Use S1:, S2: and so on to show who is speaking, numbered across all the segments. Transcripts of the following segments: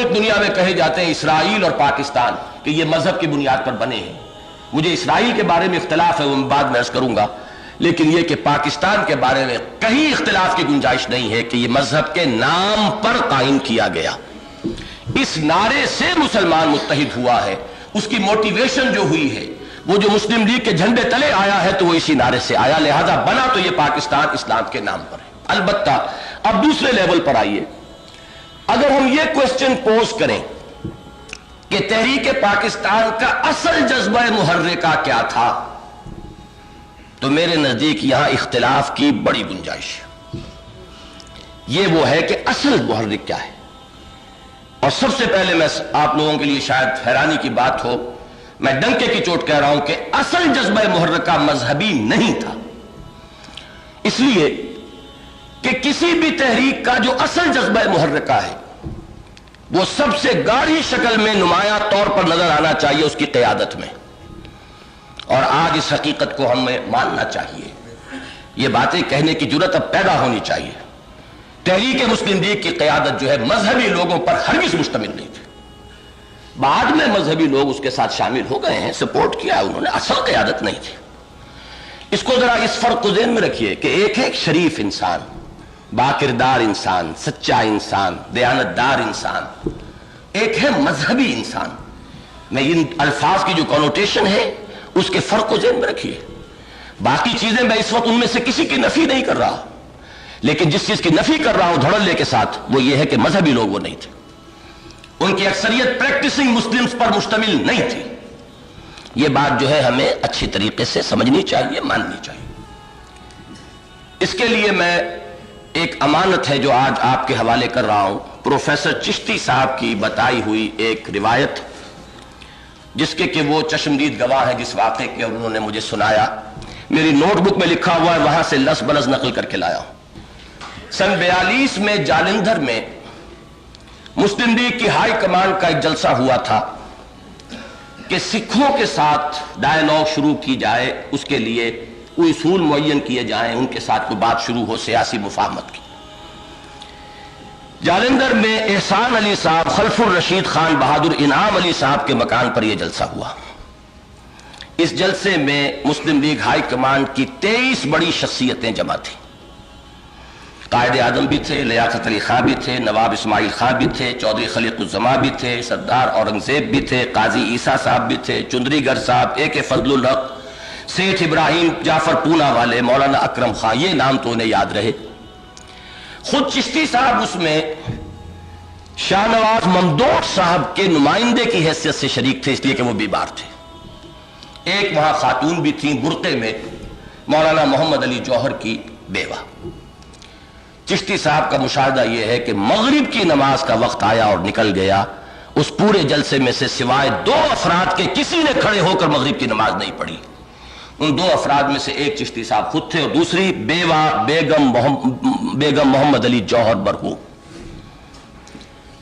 S1: ملک دنیا میں کہے جاتے ہیں اسرائیل اور پاکستان کہ یہ مذہب کی بنیاد پر بنے ہیں. مجھے اسرائیل کے بارے میں اختلاف ہے، وہ میں بعد میں عرض کروں گا، لیکن یہ کہ پاکستان کے بارے میں کہیں اختلاف کی گنجائش نہیں ہے کہ یہ مذہب کے نام پر قائم کیا گیا. اس نعرے سے مسلمان متحد ہوا ہے، اس کی موٹیویشن جو ہوئی ہے، وہ جو مسلم لیگ کے جھنڈے تلے آیا ہے تو وہ اسی نعرے سے آیا، لہذا بنا تو یہ پاکستان اسلام کے نام پر ہے. البتہ اب دوسرے لیول پر آئیے، اگر ہم یہ کوسچن پوز کریں کہ تحریک پاکستان کا اصل جذبہ محرکہ کیا تھا، تو میرے نزدیک یہاں اختلاف کی بڑی گنجائش ہے. یہ وہ ہے کہ اصل محرک کیا ہے. اور سب سے پہلے میں آپ لوگوں کے لیے شاید حیرانی کی بات ہو، میں ڈنکے کی چوٹ کہہ رہا ہوں کہ اصل جذبہ محرکہ مذہبی نہیں تھا. اس لیے کہ کسی بھی تحریک کا جو اصل جذبہ محرکہ ہے وہ سب سے گاڑھی شکل میں نمایاں طور پر نظر آنا چاہیے اس کی قیادت میں. اور آج اس حقیقت کو ہمیں ماننا چاہیے، یہ باتیں کہنے کی جرأت اب پیدا ہونی چاہیے. تحریک مسلم لیگ کی قیادت جو ہے مذہبی لوگوں پر ہرگز مشتمل نہیں تھی. بعد میں مذہبی لوگ اس کے ساتھ شامل ہو گئے ہیں، سپورٹ کیا انہوں نے، اصل قیادت نہیں تھی. اس کو ذرا اس فرق کو ذہن میں رکھیے کہ ایک ہے شریف انسان، باکردار انسان، سچا انسان، دیانتدار انسان، ایک ہے مذہبی انسان. میں ان الفاظ کی جو کنوٹیشن ہے اس کے فرق کو ذہن میں رکھیے. باقی چیزیں میں اس وقت ان میں سے کسی کی نفی نہیں کر رہا، لیکن جس چیز کی نفی کر رہا ہوں دھڑلے کے ساتھ وہ یہ ہے کہ مذہبی لوگ وہ نہیں تھے. ان کی اکثریت پریکٹسنگ مسلمز پر مشتمل نہیں تھی. یہ بات جو ہے ہمیں اچھی طریقے سے سمجھنی چاہیے، ماننی چاہیے. اس کے لیے میں ایک امانت ہے جو آج آپ کے حوالے کر رہا ہوں، پروفیسر چشتی صاحب کی بتائی ہوئی ایک روایت جس کے کہ وہ چشمدید گواہ ہے جس واقعے کے، اور انہوں نے مجھے سنایا. میری نوٹ بک میں لکھا ہوا ہے، وہاں سے لس بلس نقل کر کے لایا ہوں. سن 42 میں جالندھر میں مسلم لیگ کی ہائی کمانڈ کا ایک جلسہ ہوا تھا کہ سکھوں کے ساتھ ڈائیلاگ شروع کی جائے، اس کے لیے کوئی اصول معین کیے جائیں، ان کے ساتھ کوئی بات شروع ہو سیاسی مفاہمت کی. جالندھر میں احسان علی صاحب، خلف الرشید خان بہادر، انعام علی صاحب کے مکان پر یہ جلسہ ہوا. اس جلسے میں مسلم لیگ ہائی کمانڈ کی 23 بڑی شخصیتیں جمع تھیں. قائد اعظم بھی تھے، لیاقت علی خان بھی تھے، نواب اسماعیل خان بھی تھے، چودھری خلیق الزماں بھی تھے، سردار اورنگزیب بھی تھے، قاضی عیسیٰ صاحب بھی تھے، چندری گر صاحب، اے کے فضل الحق، سیٹھ ابراہیم جعفر پونا والے، مولانا اکرم خان، یہ نام تو انہیں یاد رہے. خود چشتی صاحب اس میں شاہ نواز ممدوح صاحب کے نمائندے کی حیثیت سے شریک تھے، اس لیے کہ وہ بیمار تھے. ایک وہاں خاتون بھی تھیں برقعے میں، مولانا محمد علی جوہر کی بیوہ. چشتی صاحب کا مشاہدہ یہ ہے کہ مغرب کی نماز کا وقت آیا اور نکل گیا. اس پورے جلسے میں سے سوائے 2 افراد کے کسی نے کھڑے ہو کر مغرب کی نماز نہیں پڑھی. ان 2 افراد میں سے ایک چشتی صاحب خود تھے اور دوسری بیوہ بیگم محمد علی جوہر مرحوم.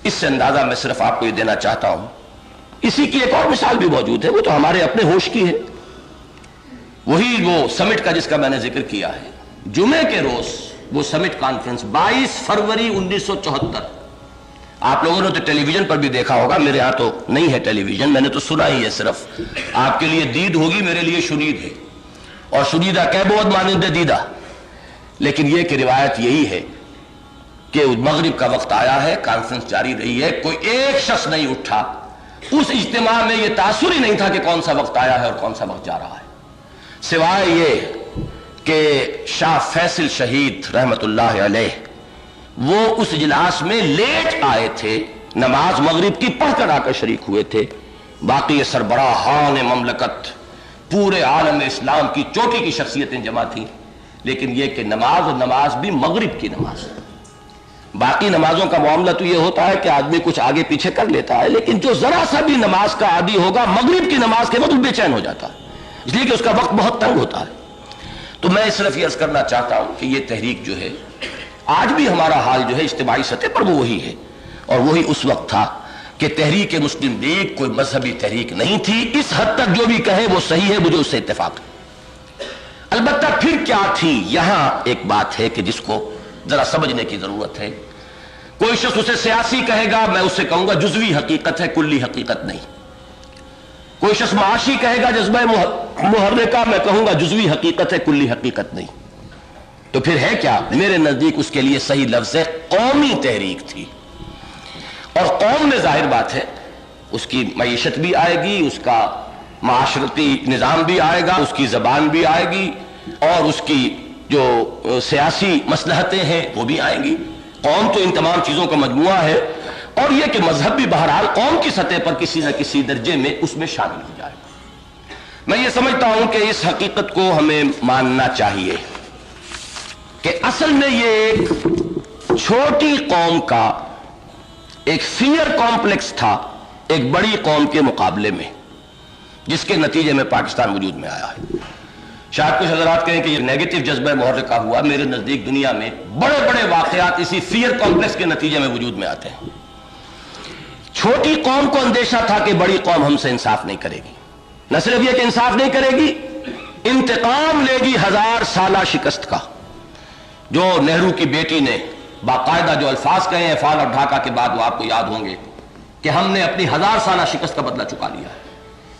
S1: اس سے اندازہ میں صرف آپ کو یہ دینا چاہتا ہوں. اسی کی ایک اور مثال بھی موجود ہے، وہ تو ہمارے اپنے ہوش کی ہے. وہی وہ سمٹ کا جس کا میں نے ذکر کیا ہے، جمعے کے روز وہ سمٹ کانفرنس 22 فروری 1974. آپ لوگوں نے تو ٹیلی ویژن پر بھی دیکھا ہوگا، میرے ہاں تو نہیں ہے ٹیلی ویژن، میں نے تو سنا ہی ہے. صرف آپ کے لیے دید ہوگی، میرے لیے شنید ہے، اور شنیدہ کہ بہت مانند دیدہ. لیکن یہ کہ روایت یہی ہے کہ مغرب کا وقت آیا ہے، کانفرنس جاری رہی ہے، کوئی ایک شخص نہیں اٹھا. اس اجتماع میں یہ تاثر ہی نہیں تھا کہ کون سا وقت آیا ہے اور کون سا وقت جا رہا ہے، سوائے یہ کہ شاہ فیصل شہید رحمت اللہ علیہ وہ اس اجلاس میں لیٹ آئے تھے، نماز مغرب کی پڑھ کر آ کر شریک ہوئے تھے. باقی سربراہان مملکت، پورے عالم اسلام کی چوٹی کی شخصیتیں جمع تھیں. لیکن یہ کہ نماز بھی مغرب کی نماز. باقی نمازوں کا معاملہ تو یہ ہوتا ہے کہ آدمی کچھ آگے پیچھے کر لیتا ہے، لیکن جو ذرا سا بھی نماز کا عادی ہوگا مغرب کی نماز کے وقت بے چین ہو جاتا ہے، اس لیے کہ اس کا وقت بہت تنگ ہوتا ہے. تو میں صرف یہ عرض کرنا چاہتا ہوں کہ یہ تحریک جو ہے آج بھی ہمارا حال جو ہے اجتماعی سطح پر وہ وہی ہے، اور وہی اس وقت تھا کہ تحریک مسلم لیگ کوئی مذہبی تحریک نہیں تھی. اس حد تک جو بھی کہے وہ صحیح ہے، مجھے اس سے اتفاق ہے. البتہ پھر کیا تھی، یہاں ایک بات ہے کہ جس کو ذرا سمجھنے کی ضرورت ہے. کوئی شخص اسے سیاسی کہے گا، میں اسے کہوں گا جزوی حقیقت ہے، کلی حقیقت نہیں۔ کوئی شخص معاشی کہے گا جذبہ محرکہ، میں کہوں گا جزوی حقیقت ہے، کلی حقیقت نہیں۔ تو پھر ہے کیا؟ میرے نزدیک اس کے لیے صحیح لفظ ہے قومی تحریک تھی، اور قوم میں ظاہر بات ہے اس کی معیشت بھی آئے گی، اس کا معاشرتی نظام بھی آئے گا، اس کی زبان بھی آئے گی، اور اس کی جو سیاسی مصلحتیں ہیں وہ بھی آئیں گی۔ قوم تو ان تمام چیزوں کا مجموعہ ہے، اور یہ کہ مذہب بھی بہرحال قوم کی سطح پر کسی نہ کسی درجے میں اس میں شامل ہو جائے گا۔ میں یہ سمجھتا ہوں کہ اس حقیقت کو ہمیں ماننا چاہیے کہ اصل میں یہ ایک چھوٹی قوم کا ایک فیئر کمپلیکس تھا ایک بڑی قوم کے مقابلے میں، جس کے نتیجے میں پاکستان وجود میں آیا ہے۔ شاید کچھ حضرات کہیں کہ یہ نیگیٹو جذبہ محرکہ ہوا، میرے نزدیک دنیا میں بڑے بڑے واقعات اسی فیئر کمپلیکس کے نتیجے میں وجود میں آتے ہیں۔ چھوٹی قوم کو اندیشہ تھا کہ بڑی قوم ہم سے انصاف نہیں کرے گی، نہ صرف یہ کہ انصاف نہیں کرے گی، انتقام لے گی 1000 سالہ شکست کا۔ جو نہرو کی بیٹی نے باقاعدہ جو الفاظ کہے ہیں فال اور ڈھاکہ کے بعد، وہ آپ کو یاد ہوں گے کہ ہم نے اپنی 1000 سالہ شکست کا بدلہ چکا لیا ہے۔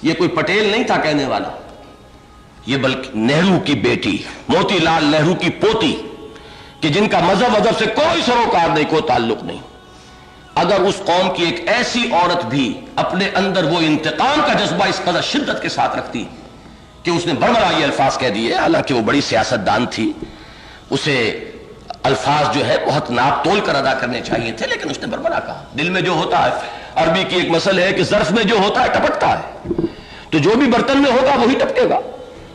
S1: یہ کوئی پٹیل نہیں تھا کہنے والا، یہ بلکہ نہرو کی بیٹی، موتی لال نہرو کی پوتی، کہ جن کا مذہب سے کوئی سروکار نہیں، کوئی تعلق نہیں۔ اگر اس قوم کی ایک ایسی عورت بھی اپنے اندر وہ انتقام کا جذبہ اس قدر شدت کے ساتھ رکھتی کہ اس نے بڑبڑا یہ الفاظ کہہ دیے، حالانکہ وہ بڑی سیاستدان تھی، اسے الفاظ جو ہے بہت ناپ تول کر ادا کرنے چاہیے تھے، لیکن اس نے بڑبڑا کہا۔ دل میں جو ہوتا ہے، عربی کی ایک مسئلہ ہے کہ ظرف میں جو ہوتا ہے ٹپکتا ہے، تو جو بھی برتن میں ہوگا وہی ٹپکے گا۔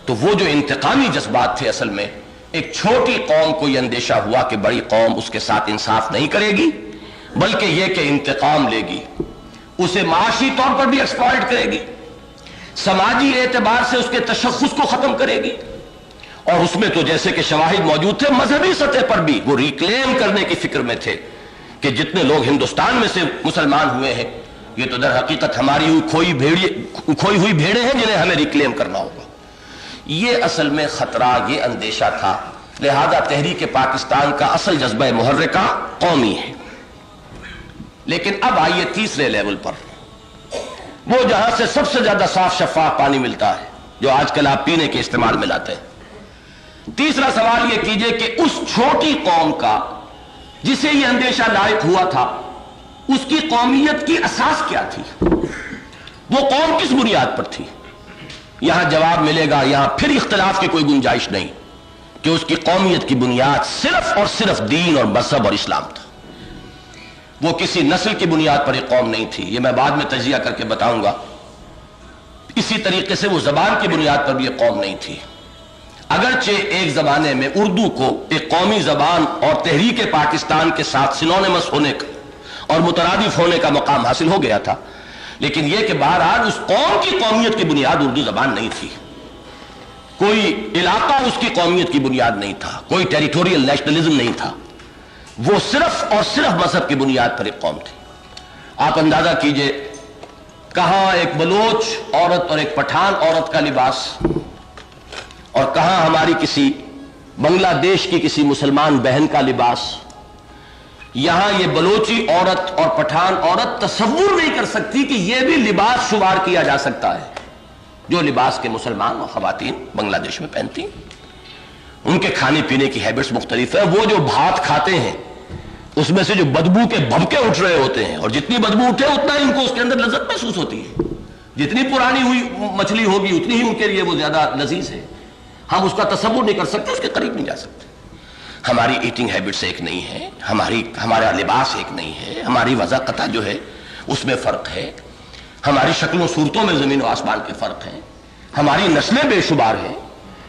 S1: تو وہ جو انتقامی جذبات تھے، اصل میں ایک چھوٹی قوم کو یہ اندیشہ ہوا کہ بڑی قوم اس کے ساتھ انصاف نہیں کرے گی، بلکہ یہ کہ انتقام لے گی، اسے معاشی طور پر بھی ایکسپلائٹ کرے گی، سماجی اعتبار سے اس کے تشخص کو ختم کرے گی، اور اس میں تو جیسے کہ شواہد موجود تھے مذہبی سطح پر بھی وہ ریکلیم کرنے کی فکر میں تھے کہ جتنے لوگ ہندوستان میں سے مسلمان ہوئے ہیں، یہ تو در حقیقت ہماری کھوئی ہوئی بھیڑیں ہیں جنہیں ہمیں ریکلیم کرنا ہوگا۔ یہ اصل میں خطرہ، یہ اندیشہ تھا، لہذا تحریک پاکستان کا اصل جذبہ محرکہ قومی ہے۔ لیکن اب آئیے تیسرے لیول پر، وہ جہاں سے سب سے زیادہ صاف شفاف پانی ملتا ہے، جو آج کل آپ پینے کے استعمال میں لاتے ہیں۔ تیسرا سوال یہ کیجئے کہ اس چھوٹی قوم کا جسے یہ اندیشہ لاحق ہوا تھا، اس کی قومیت کی اساس کیا تھی؟ وہ قوم کس بنیاد پر تھی؟ یہاں جواب ملے گا، یہاں پھر اختلاف کی کوئی گنجائش نہیں کہ اس کی قومیت کی بنیاد صرف اور صرف دین اور مذہب اور اسلام تھا۔ وہ کسی نسل کی بنیاد پر ایک قوم نہیں تھی، یہ میں بعد میں تجزیہ کر کے بتاؤں گا۔ اسی طریقے سے وہ زبان کی بنیاد پر بھی ایک قوم نہیں تھی، اگرچہ ایک زمانے میں اردو کو ایک قومی زبان اور تحریک پاکستان کے ساتھ سینونیمس ہونے کا اور مترادف ہونے کا مقام حاصل ہو گیا تھا، لیکن یہ کہ بہرحال اس قوم کی قومیت کی بنیاد اردو زبان نہیں تھی، کوئی علاقہ اس کی قومیت کی بنیاد نہیں تھا، کوئی ٹیریٹوریل نیشنلزم نہیں تھا، وہ صرف اور صرف مذہب کی بنیاد پر ایک قوم تھی۔ آپ اندازہ کیجئے کہاں ایک بلوچ عورت اور ایک پٹھان عورت کا لباس، اور کہاں ہماری کسی بنگلہ دیش کی کسی مسلمان بہن کا لباس۔ یہاں یہ بلوچی عورت اور پٹھان عورت تصور نہیں کر سکتی کہ یہ بھی لباس شمار کیا جا سکتا ہے جو لباس کے مسلمان اور خواتین بنگلہ دیش میں پہنتی ہیں۔ ان کے کھانے پینے کی ہیبٹس مختلف ہیں، وہ جو بھات کھاتے ہیں اس میں سے جو بدبو کے بھبکے اٹھ رہے ہوتے ہیں، اور جتنی بدبو اٹھے اتنا ہی ان کو اس کے اندر لذت محسوس ہوتی ہے، جتنی پرانی ہوئی مچھلی ہوگی اتنی ہی ان کے لیے وہ زیادہ لذیذ ہے۔ ہم اس کا تصور نہیں کر سکتے، اس کے قریب نہیں جا سکتے۔ ہماری ایٹنگ ہیبٹس ایک نہیں ہے، ہمارا لباس ایک نہیں ہے، ہماری وضاقتہ جو ہے اس میں فرق ہے، ہماری شکل و صورتوں میں زمین و آسمان کے فرق ہیں، ہماری نسلیں بے شمار ہیں۔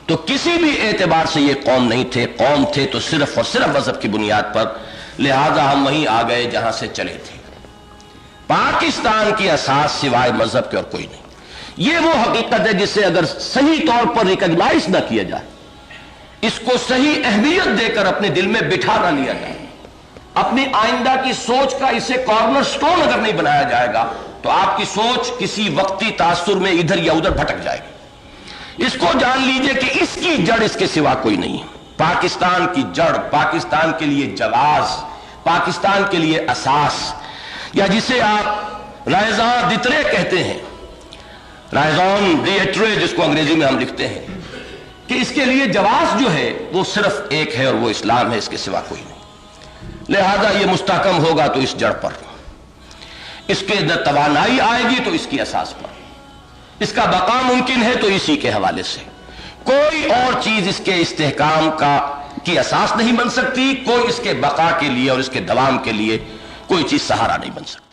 S1: تو کسی بھی اعتبار سے یہ قوم نہیں تھے، قوم تھے تو صرف اور صرف مذہب کی بنیاد پر، لہذا ہم وہیں آ گئے جہاں سے چلے تھے۔ پاکستان کی اساس سوائے مذہب کے اور کوئی نہیں۔ یہ وہ حقیقت ہے جسے اگر صحیح طور پر ریکگنائز نہ کیا جائے، اس کو صحیح اہمیت دے کر اپنے دل میں بٹھا نہ لیا جائے، اپنی آئندہ کی سوچ کا اسے کارنر سٹون اگر نہیں بنایا جائے گا، تو آپ کی سوچ کسی وقتی تاثر میں ادھر یا ادھر بھٹک جائے گی۔ اس کو جان لیجئے کہ اس کی جڑ اس کے سوا کوئی نہیں ہے۔ پاکستان کی جڑ، پاکستان کے لیے جواز، پاکستان کے لیے اساس، یا جسے آپ رائزان دترے کہتے ہیں، رائزان ریٹرے جس کو انگریزی میں ہم لکھتے ہیں، کہ اس کے لیے جواز جو ہے وہ صرف ایک ہے اور وہ اسلام ہے، اس کے سوا کوئی نہیں۔ لہذا یہ مستحکم ہوگا تو اس جڑ پر، اس کے اندر توانائی آئے گی تو اس کی اساس پر، اس کا بقا ممکن ہے تو اسی کے حوالے سے۔ کوئی اور چیز اس کے استحکام کی اساس نہیں بن سکتی، کوئی اس کے بقا کے لیے اور اس کے دوام کے لیے کوئی چیز سہارا نہیں بن سکتی۔